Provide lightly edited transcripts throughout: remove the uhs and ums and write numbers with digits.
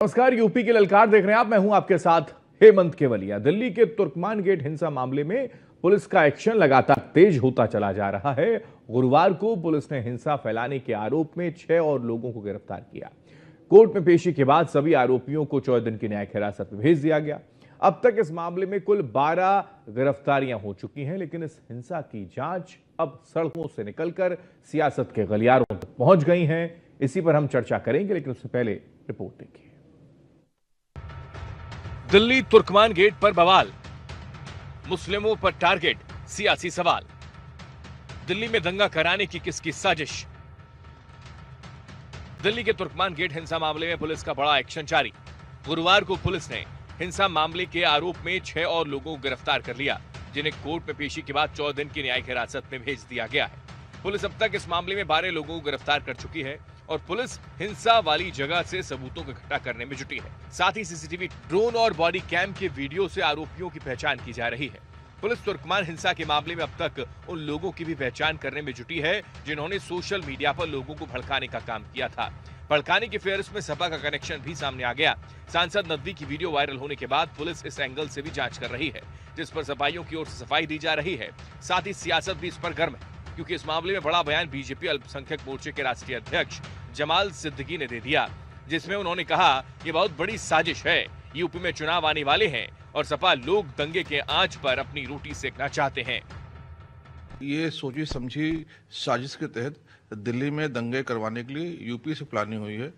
नमस्कार, यूपी की ललकार देख रहे हैं आप। मैं हूं आपके साथ हेमंत केवलिया। दिल्ली के तुर्कमान गेट हिंसा मामले में पुलिस का एक्शन लगातार तेज होता चला जा रहा है। गुरुवार को पुलिस ने हिंसा फैलाने के आरोप में 6 और लोगों को गिरफ्तार किया। कोर्ट में पेशी के बाद सभी आरोपियों को 14 दिन की न्यायिक हिरासत में भेज दिया गया। अब तक इस मामले में कुल 12 गिरफ्तारियां हो चुकी हैं, लेकिन इस हिंसा की जांच अब सड़कों से निकलकर सियासत के गलियारों तक पहुंच गई हैं। इसी पर हम चर्चा करेंगे, लेकिन उससे पहले रिपोर्ट देखिए। दिल्ली तुर्कमान गेट पर बवाल, मुस्लिमों पर टारगेट, सियासी सवाल। दिल्ली में दंगा कराने की किसकी साजिश? दिल्ली के तुर्कमान गेट हिंसा मामले में पुलिस का बड़ा एक्शन जारी। गुरुवार को पुलिस ने हिंसा मामले के आरोप में 6 और लोगों को गिरफ्तार कर लिया, जिन्हें कोर्ट में पेशी के बाद 14 दिन की न्यायिक हिरासत में भेज दिया गया है। पुलिस अब तक इस मामले में 12 लोगों को गिरफ्तार कर चुकी है और पुलिस हिंसा वाली जगह से सबूतों को इकट्ठा करने में जुटी है। साथ ही सीसीटीवी, ड्रोन और बॉडी कैम के वीडियो से आरोपियों की पहचान की जा रही है। पुलिस तुर्कमान हिंसा के मामले में अब तक उन लोगों की भी पहचान करने में जुटी है जिन्होंने सोशल मीडिया पर लोगों को भड़काने का काम किया था। भड़काने की फेयर में सपा का कनेक्शन भी सामने आ गया। सांसद नदवी की वीडियो वायरल होने के बाद पुलिस इस एंगल से भी जांच कर रही है, जिस पर सपाइयों की ओर से सफाई दी जा रही है। साथ ही सियासत भी इस पर गर्म है, क्योंकि इस मामले में बड़ा बयान बीजेपी अल्पसंख्यक मोर्चे के राष्ट्रीय अध्यक्ष जमाल सिद्दीकी ने दे दिया, जिसमें उन्होंने कहा ये बहुत बड़ी साजिश है। यूपी में चुनाव आने वाले हैं और सपा लोग दंगे के आंच पर अपनी रोटी सेकना चाहते हैं। ये सोची समझी साजिश के तहत दिल्ली में दंगे करवाने के लिए यूपी से प्लानिंग हुई है।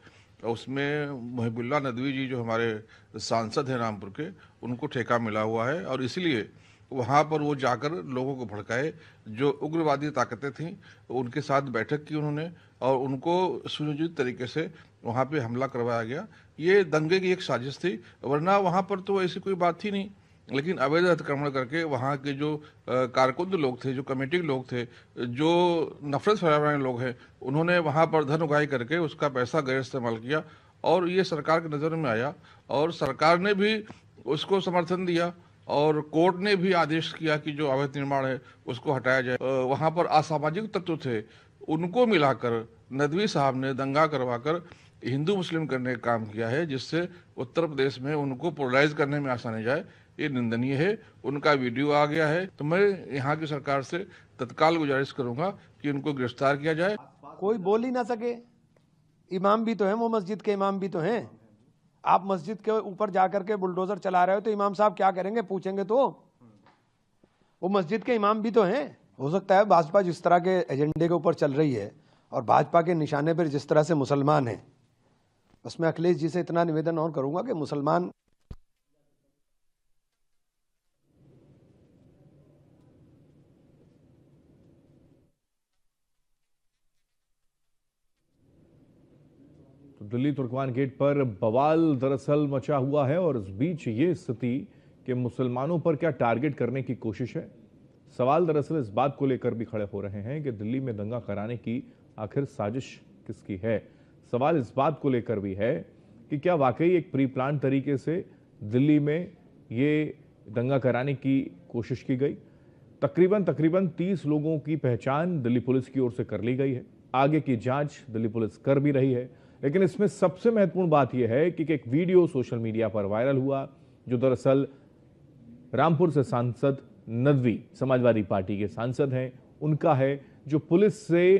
उसमें मुहिबुल्लाह नदवी जी जो हमारे सांसद हैं रामपुर के, उनको ठेका मिला हुआ है और इसलिए वहाँ पर वो जाकर लोगों को भड़काए। जो उग्रवादी ताकतें थीं उनके साथ बैठक की उन्होंने और उनको सुनियोजित तरीके से वहाँ पे हमला करवाया गया। ये दंगे की एक साजिश थी, वरना वहाँ पर तो ऐसी कोई बात थी नहीं। लेकिन अवैध अतिक्रमण करके वहाँ के जो कारकुन लोग थे, जो कमेटी के लोग थे, जो नफरत फैलाने वाले लोग हैं, उन्होंने वहाँ पर धन उगाही करके उसका पैसा गैर इस्तेमाल किया और ये सरकार की नज़र में आया और सरकार ने भी उसको समर्थन दिया और कोर्ट ने भी आदेश किया कि जो अवैध निर्माण है उसको हटाया जाए। वहाँ पर असामाजिक तत्व थे, उनको मिलाकर नदवी साहब ने दंगा करवाकर हिंदू मुस्लिम करने का काम किया है, जिससे उत्तर प्रदेश में उनको पोलराइज करने में आसानी जाए। ये निंदनीय है। उनका वीडियो आ गया है, तो मैं यहाँ की सरकार से तत्काल गुजारिश करूंगा कि उनको गिरफ्तार किया जाए। कोई बोल ही ना सके। इमाम भी तो हैं, वो मस्जिद के इमाम भी तो हैं। आप मस्जिद के ऊपर जाकर के बुलडोजर चला रहे हो तो इमाम साहब क्या करेंगे, पूछेंगे तो? वो मस्जिद के इमाम भी तो हैं। हो सकता है भाजपा जिस तरह के एजेंडे के ऊपर चल रही है और भाजपा के निशाने पर जिस तरह से मुसलमान हैं, बस मैं अखिलेश जी से इतना निवेदन और करूंगा कि मुसलमान तो दिल्ली तुर्कमान गेट पर बवाल दरअसल मचा हुआ है और इस बीच ये स्थिति कि मुसलमानों पर क्या टारगेट करने की कोशिश है। सवाल दरअसल इस बात को लेकर भी खड़े हो रहे हैं कि दिल्ली में दंगा कराने की आखिर साजिश किसकी है। सवाल इस बात को लेकर भी है कि क्या वाकई एक प्री प्लान तरीके से दिल्ली में ये दंगा कराने की कोशिश की गई। तकरीबन 30 लोगों की पहचान दिल्ली पुलिस की ओर से कर ली गई है। आगे की जांच दिल्ली पुलिस कर भी रही है, लेकिन इसमें सबसे महत्वपूर्ण बात यह है कि एक वीडियो सोशल मीडिया पर वायरल हुआ, जो दरअसल रामपुर से सांसद नदवी, समाजवादी पार्टी के सांसद हैं, उनका है, जो पुलिस से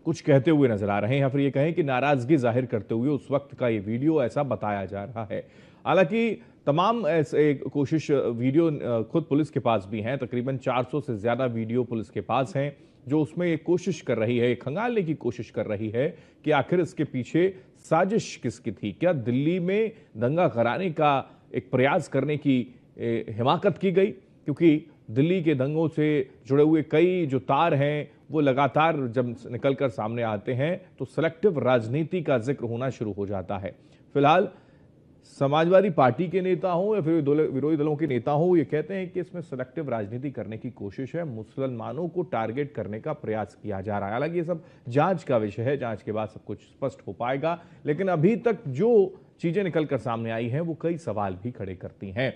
कुछ कहते हुए नजर आ रहे हैं या फिर ये कहें कि नाराजगी जाहिर करते हुए उस वक्त का ये वीडियो ऐसा बताया जा रहा है। हालांकि तमाम ऐसे कोशिश वीडियो खुद पुलिस के पास भी हैं। तकरीबन 400 से ज्यादा वीडियो पुलिस के पास हैं, जो उसमें एक कोशिश कर रही है, खंगालने की कोशिश कर रही है कि आखिर इसके पीछे साजिश किसकी थी। क्या दिल्ली में दंगा कराने का एक प्रयास करने की हिमाकत की गई, क्योंकि दिल्ली के दंगों से जुड़े हुए कई जो तार हैं वो लगातार जब निकलकर सामने आते हैं तो सिलेक्टिव राजनीति का जिक्र होना शुरू हो जाता है। फिलहाल समाजवादी पार्टी के नेता हों या फिर विरोधी दलों के नेता हों, ये कहते हैं कि इसमें सिलेक्टिव राजनीति करने की कोशिश है, मुसलमानों को टारगेट करने का प्रयास किया जा रहा है। हालांकि ये सब जांच का विषय है, जांच के बाद सब कुछ स्पष्ट हो पाएगा, लेकिन अभी तक जो चीजें निकलकर सामने आई हैं वो कई सवाल भी खड़े करती हैं।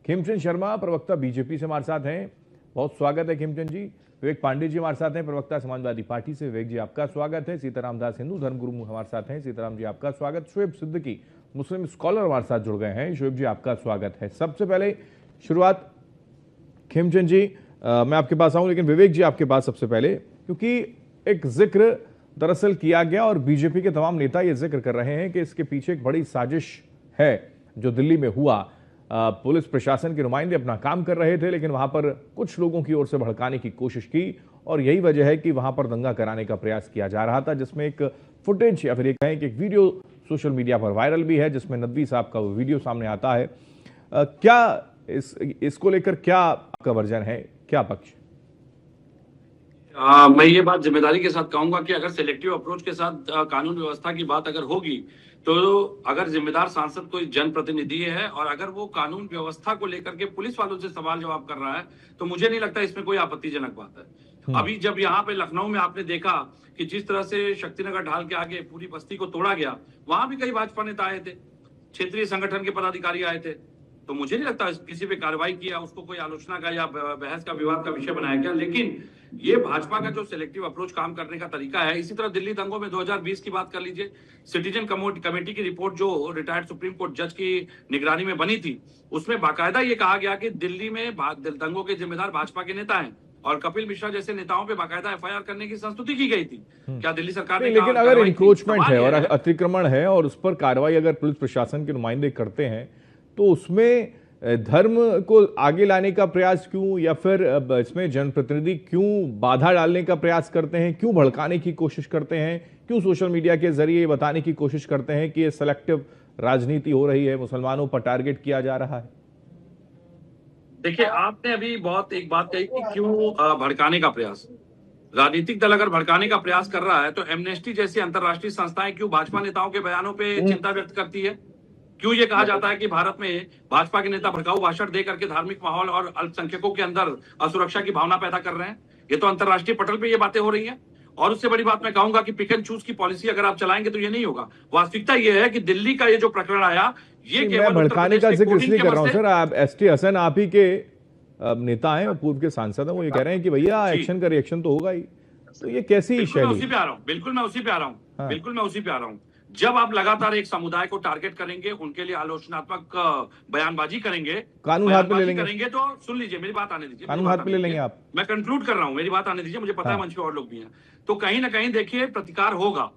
खेमचंद शर्मा प्रवक्ता बीजेपी से हमारे साथ हैं, बहुत स्वागत है खेमचंद जी। विवेक पांडे जी हमारे साथ हैं, प्रवक्ता समाजवादी पार्टी से। विवेक जी आपका स्वागत है। सीताराम दास हिंदू धर्मगुरु हमारे साथ हैं, सीताराम जी आपका स्वागत। शुएब सिद्दीकी मुस्लिम स्कॉलर हमारे साथ जुड़ गए हैं। शोएब जी, आपका स्वागत है। सबसे पहले शुरुआत खेमचंद जी, मैं आपके पास आऊं, लेकिन विवेक जी आपके पास सबसे पहले, क्योंकि एक जिक्र दरअसल किया गया और बीजेपी के तमाम नेता ये जिक्र कर रहे हैं कि इसके पीछे एक बड़ी साजिश है जो दिल्ली में हुआ। पुलिस प्रशासन के नुमाइंदे अपना काम कर रहे थे, लेकिन वहां पर कुछ लोगों की ओर से भड़काने की कोशिश की और यही वजह है कि वहां पर दंगा कराने का प्रयास किया जा रहा था, जिसमें एक फुटेज या फिर ये कहें कि एक वीडियो सोशल मीडिया पर वायरल भी है, जिसमें नदवी साहब का वो वीडियो सामने आता है। क्या इसको लेकर क्या आपका वर्जन है, क्या पक्ष? मैं ये बात जिम्मेदारी के साथ कहूंगा कि अगर सिलेक्टिव अप्रोच के साथ कानून व्यवस्था की बात अगर होगी, तो अगर जिम्मेदार सांसद कोई जनप्रतिनिधि है और अगर वो कानून व्यवस्था को लेकर के पुलिस वालों से सवाल जवाब कर रहा है, तो मुझे नहीं लगता इसमें कोई आपत्तिजनक बात है। अभी जब यहाँ पे लखनऊ में आपने देखा कि जिस तरह से शक्तिनगर ढाल के आगे पूरी बस्ती को तोड़ा गया, वहां भी कई भाजपा नेता आए थे, क्षेत्रीय संगठन के पदाधिकारी आए थे, तो मुझे नहीं लगता किसी पे कार्रवाई किया, उसको कोई आलोचना का या बहस का, विवाद का विषय बनाया गया। लेकिन ये भाजपा का जो सिलेक्टिव अप्रोच काम करने का तरीका है। इसी तरह दिल्ली दंगों में 2020 की बात कर लीजिए, सिटीजन कमेटी की रिपोर्ट जो रिटायर्ड सुप्रीम कोर्ट जज की निगरानी में बनी थी, उसमें बाकायदा ये कहा गया कि दिल्ली में दंगों के जिम्मेदार भाजपा के नेता हैं और कपिल मिश्रा जैसे नेताओं पे बाकायदा एफआईआर करने की संस्तुति की गई थी। क्या दिल्ली सरकार ने? लेकिन अगर इंक्रोचमेंट है और अतिक्रमण है और उस पर कार्रवाई अगर पुलिस प्रशासन के नुमाइंदे करते हैं, तो उसमें धर्म को आगे लाने का प्रयास क्यों, या फिर इसमें जनप्रतिनिधि क्यों बाधा डालने का प्रयास करते हैं, क्यों भड़काने की कोशिश करते हैं, क्यों सोशल मीडिया के जरिए बताने की कोशिश करते हैं कि ये सेलेक्टिव राजनीति हो रही है, मुसलमानों पर टारगेट किया जा रहा है? देखिए, आपने अभी एक बात कही कि क्यों भड़काने का प्रयास। राजनीतिक दल अगर भड़काने का प्रयास कर रहा है, तो एमनेस्टी जैसी अंतर्राष्ट्रीय संस्थाएं क्यों भाजपा नेताओं के बयानों पे चिंता व्यक्त करती है? क्यों ये कहा जाता है कि भारत में भाजपा के नेता भड़काऊ भाषण दे करके धार्मिक माहौल और अल्पसंख्यकों के अंदर असुरक्षा की भावना पैदा कर रहे हैं? ये तो अंतर्राष्ट्रीय पटल पे ये बातें हो रही हैं। और उससे बड़ी बात मैं कहूंगा कि पिक एंड चूज की पॉलिसी अगर आप चलाएंगे तो ये नहीं होगा। वास्तविकता ये है कि दिल्ली का ये जो प्रकरण आया, ये मैं भड़काने का जिक्र इसलिए कर रहा हूं सर, आप एसटी हसन आप ही के नेता हैं, पूर्व के सांसद हैं, वो ये कह रहे हैं कि भैया एक्शन का रिएक्शन तो होगा ही। तो ये कैसी शैली? उसी पे आ रहा हूँ, बिल्कुल मैं उसी पे आ रहा हूँ, बिल्कुल मैं उसी पे आ रहा हूँ। जब आप लगातार एक समुदाय को टारगेट करेंगे, उनके लिए आलोचनात्मक बयानबाजी करेंगे, कानून हाथ में ले लेंगे, तो सुन लीजिए, मेरी बात आने दीजिए, कानून हाथ में ले लेंगे आप। मैं कंक्लूड कर रहा हूँ, मेरी बात आने दीजिए, मुझे पता है मंच पे और लोग भी हैं। तो कहीं ना कहीं देखिए प्रतिकार होगा।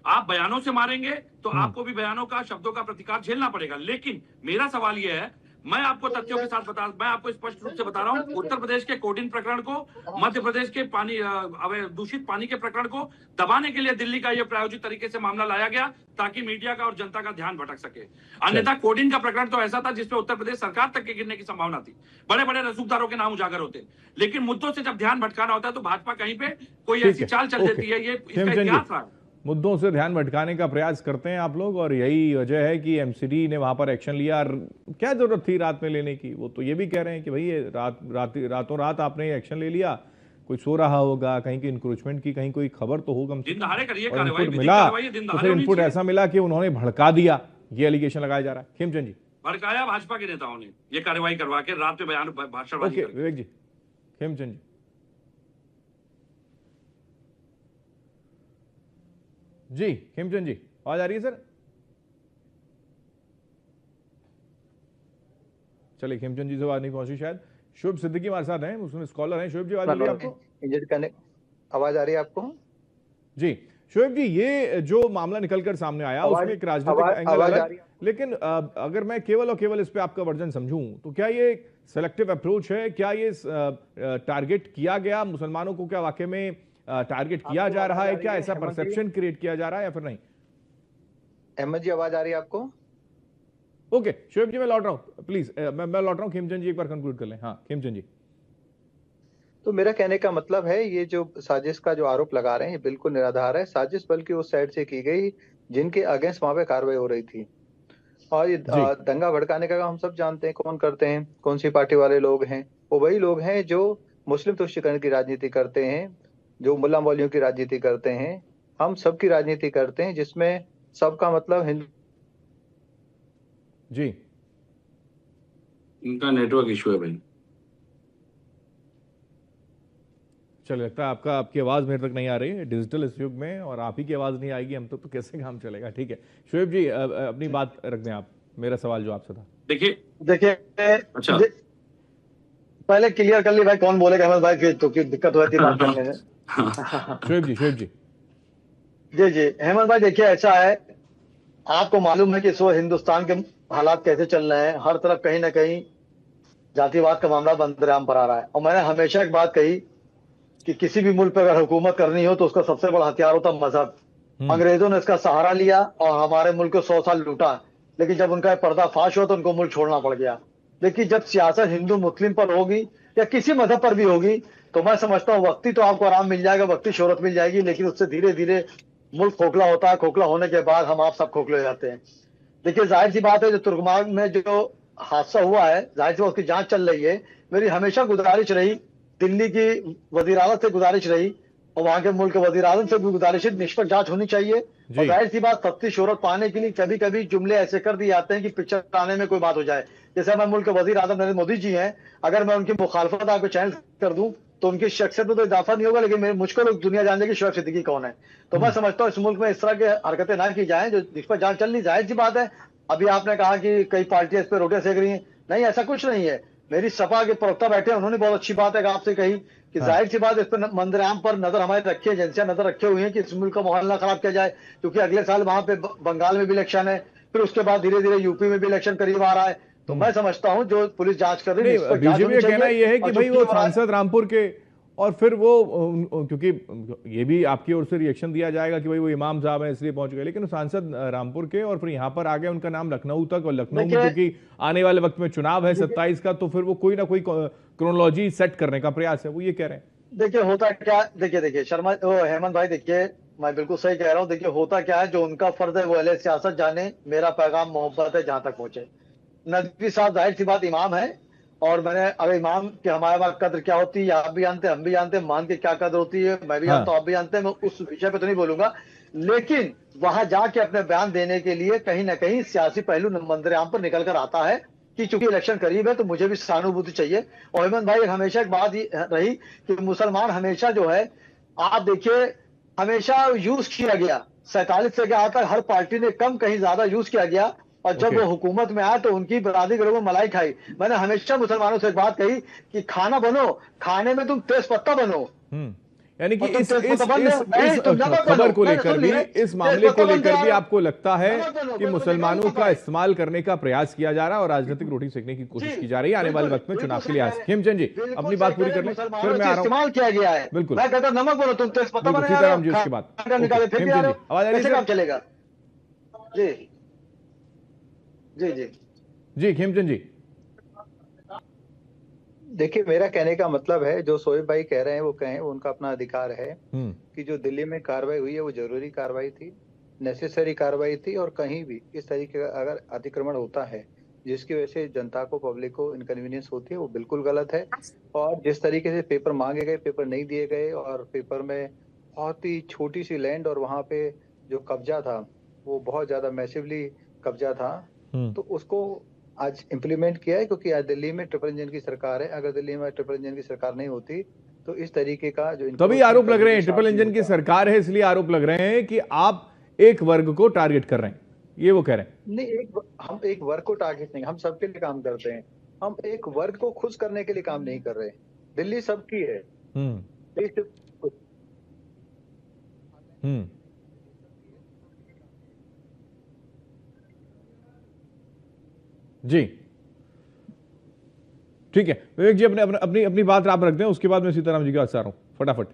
आप बयानों से मारेंगे तो आपको भी बयानों का, शब्दों का प्रतिकार झेलना पड़ेगा। लेकिन मेरा सवाल यह है, मैं आपको तथ्यों के साथ मैं आपको स्पष्ट रूप से बता रहा हूं, उत्तर प्रदेश के कोडिन प्रकरण को, मध्य प्रदेश के दूषित पानी के प्रकरण को दबाने के लिए दिल्ली का यह प्रायोजित तरीके से मामला लाया गया, ताकि मीडिया का और जनता का ध्यान भटक सके। अन्यथा कोडिन का प्रकरण तो ऐसा था जिसपे उत्तर प्रदेश सरकार तक के गिरने की संभावना थी, बड़े बड़े रसूखदारों के नाम उजागर होते। लेकिन मुद्दों से जब ध्यान भटकाना होता है तो भाजपा कहीं पे कोई ऐसी चाल चल देती है। ये इसका इतिहास रहा। मुद्दों से ध्यान भटकाने का प्रयास करते हैं आप लोग, और यही वजह है कि एमसीडी ने वहां पर एक्शन लिया। क्या जरूरत थी रात में लेने की? वो तो ये भी कह रहे हैं कि भाई ये रातों रात आपने एक्शन ले लिया, कोई सो रहा होगा, कहीं की इंक्रोचमेंट की कहीं कोई खबर तो होगा, इनपुट ऐसा मिला कि उन्होंने भड़का दिया, ये एलिगेशन लगाया जा रहा है। खेमचंद जी, भड़काया भाजपा के नेताओं ने ये कार्रवाई करवा के रात में बयान भाषण। विवेक जी, खेमचंद जी। जी खेमचंद जी, आवाज आ रही है सर? चलिए, खेमचंद जी से आवाज नहीं पहुंची शायद। शोएब सिद्दीकी हमारे साथ हैं, मुस्लिम स्कॉलर हैं। शोएब जी, आवाज आ रही है आपको? आवाज आ रही है आपको? जी शोएब जी, ये जो मामला निकलकर सामने आया उसमें एक राजनीतिक एंगल अलग, लेकिन अगर मैं केवल और केवल इस पे आपका वर्जन समझूं तो क्या ये सेलेक्टिव अप्रोच है? क्या ये टारगेट किया गया मुसलमानों को? क्या वाकई में टारगेट किया जा रहा है? क्या ऐसा परसेप्शन क्रिएट किया जा रहा है या फिर नहीं? अहमद जी, आवाज आ रही है आपको? ओके शोएब जी, मैं लौट रहा हूं, प्लीज मैं लौट रहा हूं। खेमचंद जी एक बार कंक्लूड कर लें। हाँ खेमचंद जी। तो मेरा कहने का मतलब है, ये जो साजिश का जो आरोप लगा रहे हैं ये बिल्कुल निराधार है। साजिश बल्कि उस साइड से की गई जिनके अगेंस्ट वहां पे कार्रवाई हो रही थी। और ये दंगा भड़काने का हम सब जानते हैं कौन करते हैं, कौन सी पार्टी वाले लोग हैं। वो वही लोग हैं जो मुस्लिम तुष्टीकरण की राजनीति करते हैं, जो मुल्ला मौलवियों की राजनीति करते हैं, हम सबकी राजनीति करते हैं, जिसमें सबका मतलब हिंदू। जी, इनका नेटवर्क इशू है भाई। चलिए, लगता है आपकी आवाज मेरे तक नहीं आ रही है डिजिटल इस युग में, और आप ही की आवाज नहीं आएगी हम तो कैसे काम चलेगा। ठीक है शोएब जी, अपनी बात रख दें आप। मेरा सवाल जो आपसे था, देखिए अच्छा पहले क्लियर कर ली भाई, कौन बोलेगा अहमद भाई की तो दिक्कत हो जाती है बात करने में। शोएब जी जी हेमंत भाई, देखिए ऐसा है, आपको मालूम है कि इस वक्त हिंदुस्तान के हालात कैसे चल रहे हैं। हर तरफ कहीं ना कहीं जातिवाद का मामला बंदराम पर आ रहा है। और मैंने हमेशा एक बात कही कि किसी भी मुल्क पर अगर हुकूमत करनी हो तो उसका सबसे बड़ा हथियार होता है मजहब। अंग्रेजों ने इसका सहारा लिया और हमारे मुल्क को 100 साल लूटा, लेकिन जब उनका पर्दाफाश हुआ तो उनको मुल्क छोड़ना पड़ गया। देखिए, जब सियासत हिंदू मुस्लिम पर होगी या किसी मजहब पर भी होगी तो मैं समझता हूँ वक्ती तो आपको आराम मिल जाएगा, वक्ती शोहरत मिल जाएगी, लेकिन उससे धीरे धीरे मुल्क खोखला होता है। खोखला होने के बाद हम आप सब खोखले हो जाते हैं। देखिए, जाहिर सी बात है, जो तुर्कमान में जो हादसा हुआ है, जाहिर सी उसकी जांच चल रही है। मेरी हमेशा गुजारिश रही, दिल्ली की वजीर आज़म से गुजारिश रही और वहां के मुल्क के वजीर आज़म से भी गुजारिश है, निष्पक्ष जांच होनी चाहिए। और जाहिर सी बात, सत्ती शोहरत पाने के लिए कभी कभी जुमले ऐसे कर दिए जाते हैं कि पिक्चर आने में कोई बात हो जाए। जैसे मैं मुल्क के वजीर आज़म नरेंद्र मोदी जी हैं, अगर मैं उनकी मुखालफत आपको चैनल कर दूं तो उनकी शख्सियत में तो इजाफा नहीं होगा, लेकिन मुझको लोग दुनिया जान जाएगी शोएब सिद्दीकी कौन है। तो मैं समझता हूँ इस मुल्क में इस तरह की हरकतें ना की जाए, जो निष्पक्ष जांच चलनी। जाहिर सी बात है, अभी आपने कहा कि कई पार्टियां इस पर रोटियां सेक रही हैं, नहीं ऐसा कुछ नहीं है। मेरी सपा के प्रवक्ता बैठे, उन्होंने बहुत अच्छी बात है आपसे कही कि जाहिर सी बात इस पर मंदिराम पर नजर हमारी रखी है, एजेंसियां नजर रखे हुई है कि इस मुल्क का माहौल ना खराब किया जाए, क्योंकि अगले साल वहां पे बंगाल में भी इलेक्शन है, फिर उसके बाद धीरे धीरे यूपी में भी इलेक्शन करीब आ रहा है। तो मैं समझता हूँ जो पुलिस जांच कर रही है, बीजेपी का कहना यह है कि भाई वो सांसद रामपुर के, और फिर वो क्योंकि ये भी आपकी ओर से रिएक्शन दिया जाएगा कि भाई वो इमाम साहब हैं इसलिए पहुंच गए, लेकिन सांसद रामपुर के और फिर यहाँ पर आ गए, उनका नाम लखनऊ तक, और लखनऊ में क्योंकि आने वाले वक्त में चुनाव है 27 का, तो फिर वो कोई ना कोई क्रोनोलॉजी सेट करने का प्रयास है, वो ये कह रहे हैं। देखिए होता क्या, देखिए शर्मा हेमंत भाई, देखिए मैं बिल्कुल सही कह रहा हूँ। देखिए होता क्या है, जो उनका फर्ज है वो अहले सियासत जाने, मेरा पैगाम मोहब्बत है जहां तक पहुंचे। नदवी साहब जाहिर सी बात इमाम है, और मैंने अगर इमाम के हमारे पास कद्र क्या होती है आप भी जानते हैं, हम भी जानते हैं, मान के क्या कद्र होती है मैं भी जानता हूँ, आप भी जानते हैं। मैं उस विषय पे तो नहीं बोलूंगा, लेकिन वहां जाके अपने बयान देने के लिए कहीं ना कहीं सियासी पहलू मंदिराम पर निकल कर आता है कि चूंकि इलेक्शन करीब है तो मुझे भी सहानुभूति चाहिए। और हेमंत भाई, हमेशा एक बात रही कि मुसलमान हमेशा जो है, आप देखिए हमेशा यूज किया गया, 47 से आज तक हर पार्टी ने कम कहीं ज्यादा यूज किया गया, और जब वो हुकूमत में आया तो उनकी बरादरी के लोगों मलाई खाई। मैंने हमेशा मुसलमानों से एक बात कही कि खाना बनो, खाने में तुम तेज पत्ता बनो। यानी कि इस खबर को लेकर भी, इस मामले को लेकर भी आपको लगता है कि मुसलमानों का इस्तेमाल करने का प्रयास किया जा रहा है और राजनीतिक रोटी सेकने की कोशिश की जा रही है आने वाले वक्त में चुनाव के लिए। हेमचंद जी अपनी बात पूरी कर लें, फिर मैं आ रहा हूं। इस्तेमाल किया गया है, बिल्कुल, मैं कहता नमक बोलो तुम तेज पत्ता बनो, सीताराम जी उसकी बात आवाज आ रही है, काम चलेगा। जी जी जी जी हेमचंद जी, देखिए मेरा कहने का मतलब है, जो शोएब भाई कह रहे हैं वो कहें, वो उनका अपना अधिकार है कि जो दिल्ली में कार्रवाई हुई है वो जरूरी कार्रवाई थी, नेसेसरी कार्रवाई थी, और कहीं भी इस तरीके का अगर अतिक्रमण होता है जिसकी वजह से जनता को, पब्लिक को इनकन्वीनियंस होती है, वो बिल्कुल गलत है। और जिस तरीके से पेपर मांगे गए, पेपर नहीं दिए गए, और पेपर में बहुत ही छोटी सी लैंड और वहां पे जो कब्जा था वो बहुत ज्यादा मैसिवली कब्जा था, तो उसको आज इम्प्लीमेंट किया है, क्योंकि आज दिल्ली में ट्रिपल इंजन की सरकार है। अगर दिल्ली में ट्रिपल इंजन की सरकार नहीं होती तो इस तरीके का जो तभी आरोप लग रहे हैं ट्रिपल इंजन की सरकार है, इसलिए आरोप लग रहे हैं कि आप एक वर्ग को टारगेट कर रहे हैं, ये वो कह रहे हैं। नहीं, हम एक वर्ग को टारगेट नहीं, हम सबके लिए काम करते हैं। हम एक वर्ग को खुश करने के लिए काम नहीं कर रहे। दिल्ली सबकी है। जी ठीक है, विवेक जी अपनी बात आप रख दें, उसके बाद मैं सीताराम जी के पास आ रहा हूं फटाफट।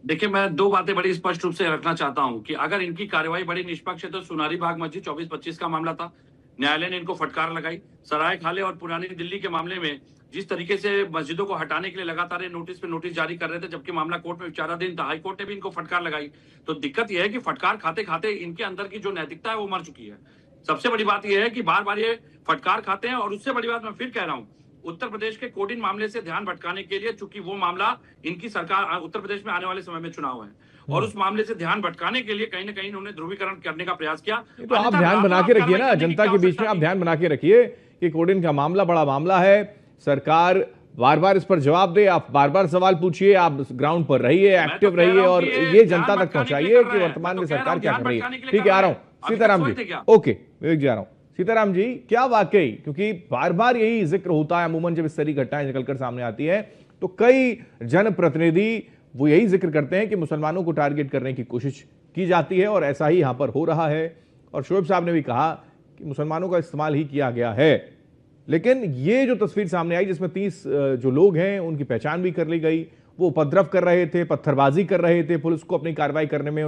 देखिए, मैं दो बातें बड़ी स्पष्ट रूप से रखना चाहता हूं कि अगर इनकी कार्रवाई बड़ी निष्पक्ष है तो सुनारी बाग मस्जिद 24-25 का मामला था, न्यायालय ने इनको फटकार लगाई। सराय खाले और पुरानी दिल्ली के मामले में जिस तरीके से मस्जिदों को हटाने के लिए लगातार नोटिस पे नोटिस जारी कर रहे थे, जबकि मामला कोर्ट में विचाराधीन था, हाईकोर्ट ने भी इनको फटकार लगाई। तो दिक्कत यह है कि फटकार खाते खाते इनके अंदर की जो नैतिकता है वो मर चुकी है। सबसे बड़ी बात यह है कि बार बार ये फटकार खाते हैं। और उससे बड़ी बात मैं फिर कह रहा हूं, उत्तर प्रदेश के कोडिन मामले से ध्यान भटकाने के लिए, चूंकि वो मामला इनकी सरकार, उत्तर प्रदेश में आने वाले समय में चुनाव है, और उस मामले से ध्यान भटकाने के लिए कहीं ना कहीं उन्होंने ध्रुवीकरण करने का प्रयास किया। तो आप ध्यान बना के रखिए ना, जनता के बीच में आप ध्यान बना के रखिए कि कोडिन का मामला बड़ा मामला है, सरकार बार बार इस पर जवाब दे, आप बार बार सवाल पूछिए, आप ग्राउंड पर रहिए, एक्टिव रहिए और ये जनता तक पहुंचाइए कि वर्तमान में सरकार क्या कर रही है। ठीक है, आ रहा हूं सीताराम जी। ओके विवेक जी, आ रहा हूं। सीताराम जी, क्या वाकई, क्योंकि बार बार यही जिक्र होता है अमूमन जब इस तरह की घटनाएं निकलकर सामने आती है तो कई जनप्रतिनिधि वो यही जिक्र करते हैं कि मुसलमानों को टारगेट करने की कोशिश की जाती है और ऐसा ही यहां पर हो रहा है। और शोएब साहब ने भी कहा कि मुसलमानों का इस्तेमाल ही किया गया है। लेकिन ये जो तस्वीर सामने आई जिसमें 30 जो लोग हैं उनकी पहचान भी कर ली गई, वो उपद्रव कर रहे थे, पत्थरबाजी कर रहे थे, पुलिस को अपनी कार्रवाई करने में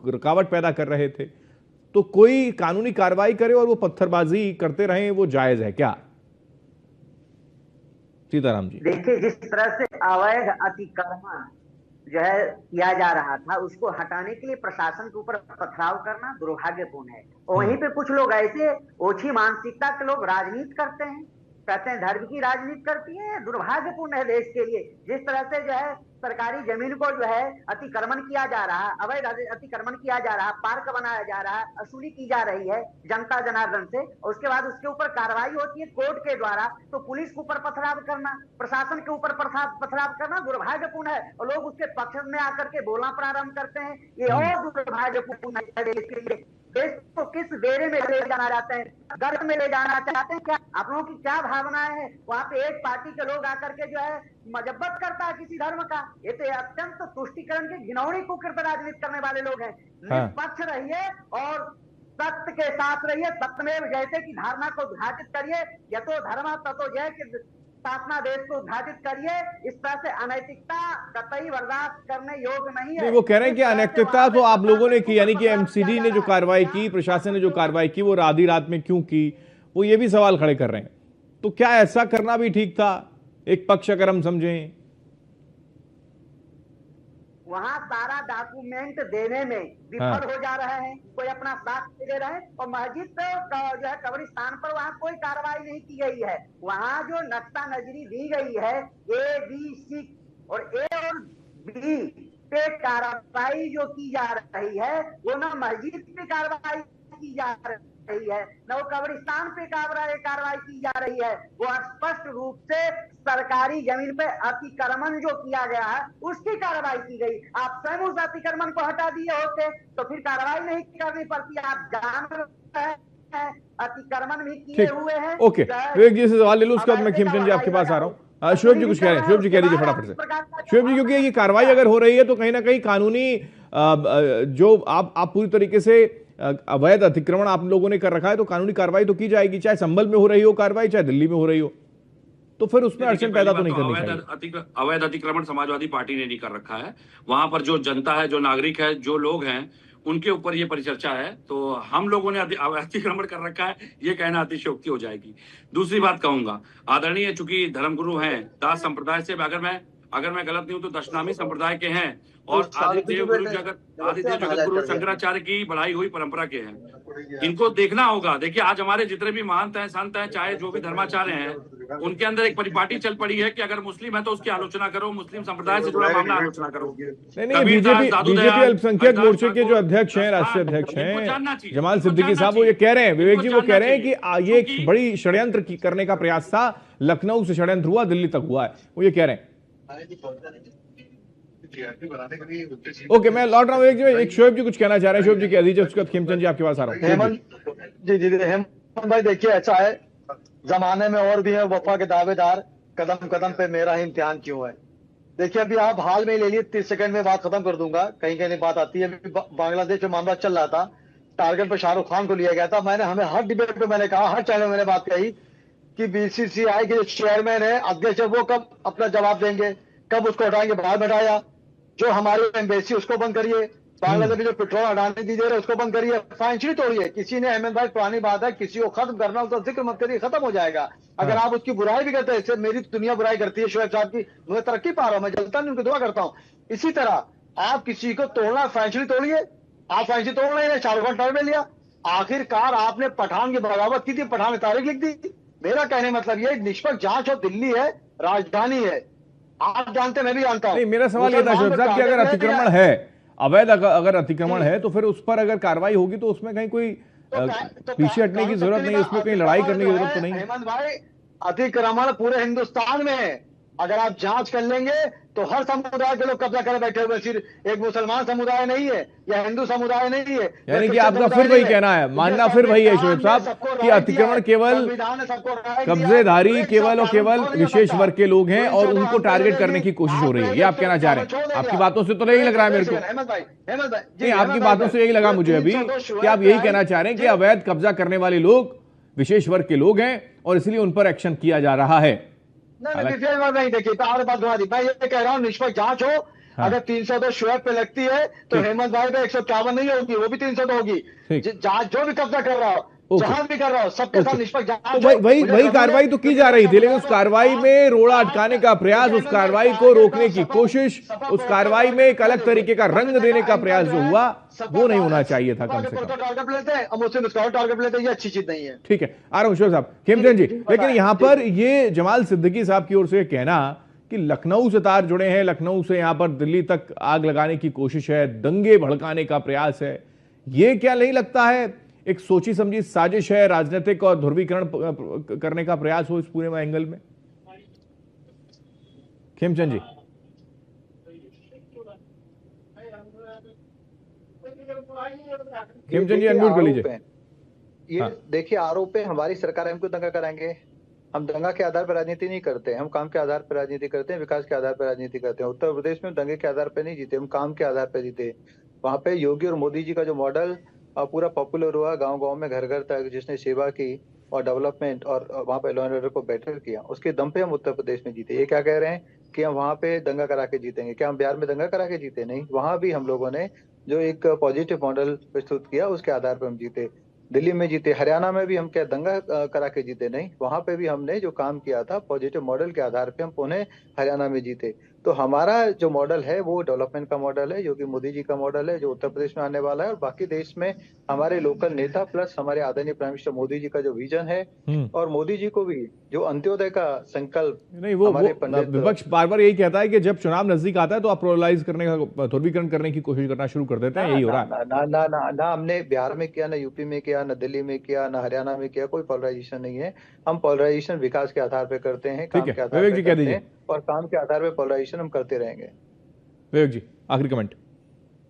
रुकावट पैदा कर रहे थे, तो कोई कानूनी कार्रवाई करे और वो पत्थरबाजी करते रहे, वो जायज है क्या? सीताराम जी, देखिए, जिस तरह से अवैध अतिक्रमण जो है किया जा रहा था उसको हटाने के लिए प्रशासन के ऊपर पथराव करना दुर्भाग्यपूर्ण है। और वहीं पे कुछ लोग ऐसे ओछी मानसिकता के लोग राजनीति करते हैं, कहते हैं धर्म की राजनीति करती है। दुर्भाग्यपूर्ण है देश के लिए। जिस तरह से जो है सरकारी जमीन को जो है अतिक्रमण किया जा रहा, अवैध अतिक्रमण किया जा रहा, पार्क बनाया जा रहा, वसूली की जा रही है जनता जनार्दन से, और उसके बाद उसके ऊपर कार्रवाई होती है कोर्ट के द्वारा, तो पुलिस के ऊपर पथराव करना, प्रशासन के ऊपर पथराव करना दुर्भाग्यपूर्ण है। और लोग उसके पक्ष में आकर के बोलना प्रारंभ करते हैं, ये और दुर्भाग्यपूर्ण है देश के लिए। देश को किस बेड़े में ले जाना चाहते हैं, गर्भ में ले जाना चाहते हैं क्या? आप लोगों की क्या भावनाएं हैं? वहां पे एक पार्टी के लोग आकर के जो है मजब्बत करता है किसी धर्म का, ये तो अत्यंत तुष्टिकरण की घिनौनी कुकृत राजनीति करने वाले लोग हैं। निष्पक्ष रहिए और सत्य के साथ रहिए, सत्यमेव जयते की धारणा को विभाजित करिए, यतो धर्म ततो जय की स्थापना देश को विभाजित करिए। इस तरह से अनैतिकता कतई बर्दाश्त करने योग्य नहीं है। वो कह रहे हैं कि अनैतिकता तो आप लोगों ने की, यानी कि एमसीडी ने जो कार्रवाई की, प्रशासन ने जो कार्रवाई की, वो आधी रात में क्यों की, वो ये भी सवाल खड़े कर रहे हैं। तो क्या ऐसा करना भी ठीक था, एक पक्ष अगर हम समझें? वहां सारा डॉक्यूमेंट देने में विफल हो जा रहे हैं, कोई अपना साथ दे रहे हैं। और मस्जिद पे जो है कब्रिस्तान पर वहां कोई कार्रवाई नहीं की गई है। वहां जो नक्शा नजरी दी गई है ABC और A और B पे कार्रवाई जो की जा रही है वो ना मस्जिद पे कार्रवाई की जा रही है, न वो कब्रिस्तान पे कार्रवाई की जा रही है। वो स्पष्ट रूप से सरकारी जमीन पे अतिक्रमण जो किया गया है उसकी कार्रवाई की गई। आप स्वयं उस अतिक्रमण को हटा दिए होते तो फिर कार्रवाई नहीं करनी पड़ती। आप जान रहे हैं अतिक्रमण भी किए हुए हैं। ओके, विवेक जी से सवाल ले लो, उसके बाद मैं खीमचंद जी आपके पास आ रहा हूँ। शोएब जी कुछ कह रहे हैं, शोएब जी कह दीजिए फटाफट से। शोएब जी, क्योंकि ये कार्रवाई अगर हो रही है तो कहीं ना कहीं कानूनी जो आप पूरी तरीके से अवैध अतिक्रमण आप लोगों ने कर रखा है तो कानूनी कार्रवाई तो की जाएगी, चाहे संभल में हो रही हो कार्रवाई, चाहे दिल्ली में हो रही हो, तो फिर उसमें अड़चन पैदा तो नहीं करनी चाहिए। अवैध अतिक्रमण समाजवादी पार्टी ने नहीं कर रखा है। वहां पर जो जनता है, जो नागरिक है, जो लोग हैं, उनके ऊपर ये परिचर्चा है। तो हम लोगों ने अतिक्रमण कर रखा है ये कहना अतिशयोक्ति हो जाएगी। दूसरी बात कहूंगा, आदरणीय चूंकि धर्मगुरु हैं, दास संप्रदाय से अगर मैं गलत नहीं हूं तो दशनामी संप्रदाय के हैं और आदिदेव गुरु शंकराचार्य की बढ़ाई हुई परंपरा के हैं। इनको देखना होगा। देखिए, आज हमारे जितने भी महंत हैं, संत हैं, चाहे जो भी धर्माचार्य हैं, उनके अंदर एक परिपाटी चल पड़ी है कि अगर मुस्लिम है तो उसकी आलोचना करो, मुस्लिम संप्रदाय से जुड़ा मामला आलोचना करो। नहीं, बीजेपी अल्पसंख्यक मोर्चे के जो अध्यक्ष हैं, राष्ट्रीय अध्यक्ष हैं जमाल सिद्दीकी साहब, वो ये कह रहे हैं, विवेक जी वो कह रहे हैं कि ये एक बड़ी षड्यंत्र करने का प्रयास था, लखनऊ से षड्यंत्र हुआ, दिल्ली तक हुआ है, वो ये कह रहे हैं। ओके, मैं लौट रहा हूँ। एक शोएब जी कुछ कहना चाह रहे हैं, शोएब जी कह दीजिए, उसके बाद खीमचंद जी आपके पास आ रहा हूँ। हेमंत भाई, देखिए ऐसा है, जमाने में और भी है वफा के दावेदार, कदम कदम पे मेरा ही इम्तिहान क्यों है। देखिए, अभी आप हाल में ले लिए, 30 सेकंड में बात खत्म कर दूंगा, कहीं कहीं बात आती है। बांग्लादेश में मामला चल रहा था, टारगेट पे शाहरुख खान को लिया गया था। हमें हर डिबेट पे मैंने कहा, हर चैनल में मैंने बात कही कि BCCI के जो चेयरमैन है, अध्यक्ष है, वो कब अपना जवाब देंगे, कब उसको हटाएंगे। बाहर बैठाया, जो हमारी एम्बेसी उसको बंद करिए, बांग्लादेश में जो पेट्रोल हटाने दी दे रहे उसको बंद करिए, फाइनेंशियली तोड़िए। किसी ने, अहमद भाई पुरानी बात है, किसी को खत्म करना हो तो जिक्र मत करिए, खत्म हो जाएगा। अगर आप उसकी बुराई भी करते हैं, इससे मेरी दुनिया बुराई करती है शोएब साहब की, मुझे तरक्की पा रहा हूं, मैं जलता नहीं, उनको दुआ करता हूँ। इसी तरह आप किसी को तोड़ना, फाइनेंशियली तोड़िए। आप फाइनेंशियली तोड़ रहे हैं, शाहरुख खान टर्म में लिया, आखिरकार आपने पठान की बगावत की थी, पठान ने तारीख लिख दी। मेरा कहने मतलब ये, निष्पक्ष जांच हो, दिल्ली है, राजधानी है, आप जानते, मैं भी जानता हूं। नहीं, मेरा सवाल ये था शोएब साहब कि अगर अतिक्रमण है, अवैध अगर अतिक्रमण है, तो फिर उस पर अगर कार्रवाई होगी तो उसमें कहीं कोई पीछे हटने की जरूरत नहीं, उसमें कहीं लड़ाई करने की जरूरत तो नहीं। हेमंत भाई, अतिक्रमण पूरे हिंदुस्तान में है, अगर आप जांच कर लेंगे तो हर समुदाय के लोग कब्जा कर बैठे हुए, सिर्फ एक मुसलमान समुदाय नहीं है या हिंदू समुदाय नहीं है। यानी कि आपका फिर वही कहना है, मानना फिर वही है शोएब साहब कि अतिक्रमण केवल कब्जेदारी केवल और केवल विशेष वर्ग के लोग हैं और उनको टारगेट करने की कोशिश हो रही है, ये आप कहना चाह रहे हैं। आपकी बातों से तो नहीं लग रहा है मेरे को, नहीं आपकी बातों से यही लगा मुझे अभी कि आप यही कहना चाह रहे हैं कि अवैध कब्जा करने वाले लोग विशेष वर्ग के लोग हैं और इसलिए उन पर एक्शन किया जा रहा है। नहीं देखिए, मैं ये कह रहा हूँ निष्पक्ष जांच हो। हाँ। अगर 302 शुएब पे लगती है तो हेमंत भाई पे 151 नहीं होगी, वो भी 302 होगी। जांच जो भी कब्जा कर रहा हो, जहां भी कर रहा हो, सबके साथ निष्पक्ष जांच। तो वही कार्रवाई तो की जा रही थी, लेकिन उस कार्रवाई में रोड़ा अटकाने का प्रयास, उस कार्रवाई को रोकने की कोशिश, उस कार्रवाई में एक अलग तरीके का रंग देने का प्रयास जो हुआ वो नहीं होना चाहिए था कम से कम। टारगेट लेते हैं, मुस्लिम स्कॉलर टारगेट लेते हैं, ये अच्छी चीज नहीं है। ठीक है, आ रहा हूं शोएब साहब, खेमचंद जी, लेकिन यहां पर ये जमाल सिद्दीकी साहब की ओर से कहना कि लखनऊ से तार जुड़े हैं, लखनऊ से यहां पर दिल्ली तक आग लगाने की कोशिश है, दंगे भड़काने का प्रयास है, ये क्या नहीं लगता है एक सोची समझी साजिश है, राजनीतिक और ध्रुवीकरण करने का प्रयास हो इस पूरे एंगल में? खेमचंद जी, खेमचंद जी अनम्यूट कर लीजिए। ये देखिए आरोप है, हमारी सरकार हमको दंगा कराएंगे। हम दंगा के आधार पर राजनीति नहीं करते, हम काम के आधार पर राजनीति करते हैं, विकास के आधार पर राजनीति करते हैं। उत्तर प्रदेश में दंगे के आधार पर नहीं जीते, हम काम के आधार पर जीते। वहां पे योगी और मोदी जी का जो मॉडल पूरा पॉपुलर हुआ, गांव-गांव में घर घर तक जिसने सेवा की और डेवलपमेंट और वहां पे लॉ एंड ऑर्डर को बेटर किया, उसके दम पे हम उत्तर प्रदेश में जीते। ये क्या कह रहे हैं कि हम वहां पे दंगा करा के जीतेंगे? क्या हम बिहार में दंगा करा के जीते? नहीं, वहां भी हम लोगों ने जो एक पॉजिटिव मॉडल प्रस्तुत किया उसके आधार पर हम जीते। दिल्ली में जीते, हरियाणा में भी हम क्या दंगा करा के जीते? नहीं, वहां पे भी हमने जो काम किया था पॉजिटिव मॉडल के आधार पे हम पुनः हरियाणा में जीते। तो हमारा जो मॉडल है वो डेवलपमेंट का मॉडल है, जो कि मोदी जी का मॉडल है, जो उत्तर प्रदेश में आने वाला है। और बाकी देश में हमारे लोकल नेता प्लस हमारे आदरणीय प्राइम मिनिस्टर मोदी जी का जो विजन है और मोदी जी को भी जो अंत्योदय का संकल्प, नहीं वो विपक्ष बार बार यही कहता है कि जब चुनाव नजदीक आता है तो आप पोलराइज करने का, ध्रुवीकरण करने की कोशिश करना शुरू कर देते हैं, यही हो रहा है। ना हमने बिहार में किया, ना यूपी में किया, ना दिल्ली में किया, ना हरियाणा में किया, कोई पोलराइजेशन नहीं है। हम पोलराइजेशन विकास के आधार पर करते हैं, काम के आधार पर करते हैं और काम के आधार पर पोलराइजेशन हम करते रहेंगे। विवेक जी, आखिरी कमेंट।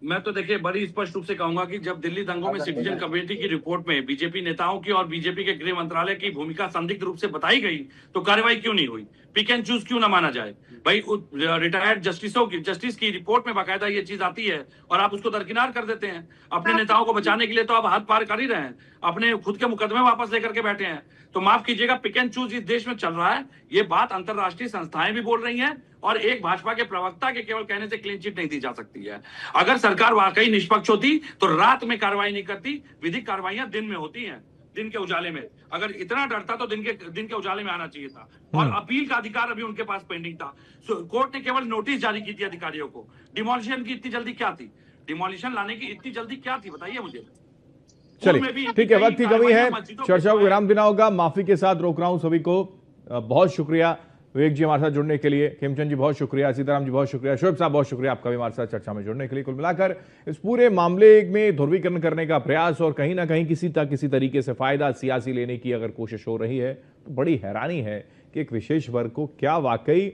मैं तो देखिए बड़ी स्पष्ट रूप से कहूंगा कि जब दिल्ली दंगों में सिटीजन कमेटी की रिपोर्ट में बीजेपी नेताओं की और बीजेपी के गृह मंत्रालय की भूमिका संदिग्ध रूप से बताई गई तो कार्रवाई क्यों नहीं हुई? पिक एंड चूज क्यों ना माना जाए? भाई रिटायर्ड जस्टिस की रिपोर्ट में बाकायदा ये चीज आती है और आप उसको दरकिनार कर देते हैं। अपने नेताओं को बचाने के लिए तो आप हाथ पार कर ही रहे हैं, अपने खुद के मुकदमे वापस लेकर के बैठे हैं। तो माफ कीजिएगा, पिक एंड चूज इस देश में चल रहा है। ये बात अंतरराष्ट्रीय संस्थाएं भी बोल रही हैं और एक भाजपा के प्रवक्ता के केवल कहने से क्लीन चिट नहीं दी जा सकती है। अगर सरकार वाकई निष्पक्ष होती तो रात में कार्रवाई नहीं करती, विधिक कार्रवाइयां दिन में होती हैं, दिन के उजाले में। अगर इतना डरता तो दिन के उजाले में आना चाहिए था। और अपील का अधिकार अभी उनके पास पेंडिंग था। कोर्ट ने केवल नोटिस जारी की थी अधिकारियों को। डिमोलिशन की इतनी जल्दी क्या थी? डिमोलिशन लाने की इतनी जल्दी क्या थी, बताइए मुझे। चलिए ठीक है, वक्त की कमी है, चर्चा को विराम देना होगा। माफी के साथ रोक रहा हूं सभी को। बहुत शुक्रिया विवेक जी हमारे साथ जुड़ने के लिए, खेमचंद जी बहुत शुक्रिया, सीताराम जी बहुत शुक्रिया, शोएब साहब बहुत शुक्रिया आपका भी हमारे साथ चर्चा में जुड़ने के लिए। कुल मिलाकर इस पूरे मामले में ध्रुवीकरण करने का प्रयास और कहीं ना कहीं किसी तरीके से फायदा सियासी लेने की अगर कोशिश हो रही है तो बड़ी हैरानी है कि एक विशेष वर्ग को क्या वाकई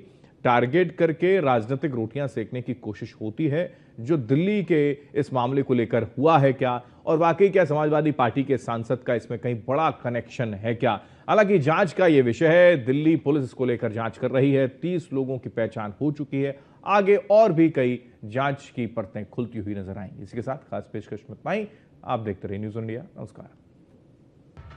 टारगेट करके राजनीतिक रोटियां सेकने की कोशिश होती है, जो दिल्ली के इस मामले को लेकर हुआ है क्या, और वाकई क्या समाजवादी पार्टी के सांसद का इसमें कहीं बड़ा कनेक्शन है क्या? हालांकि जांच का यह विषय है, दिल्ली पुलिस इसको लेकर जांच कर रही है, 30 लोगों की पहचान हो चुकी है, आगे और भी कई जांच की परतें खुलती हुई नजर आएंगी। इसी के साथ खास पेशकश में आप देखते रहिए न्यूज़ इंडिया। नमस्कार।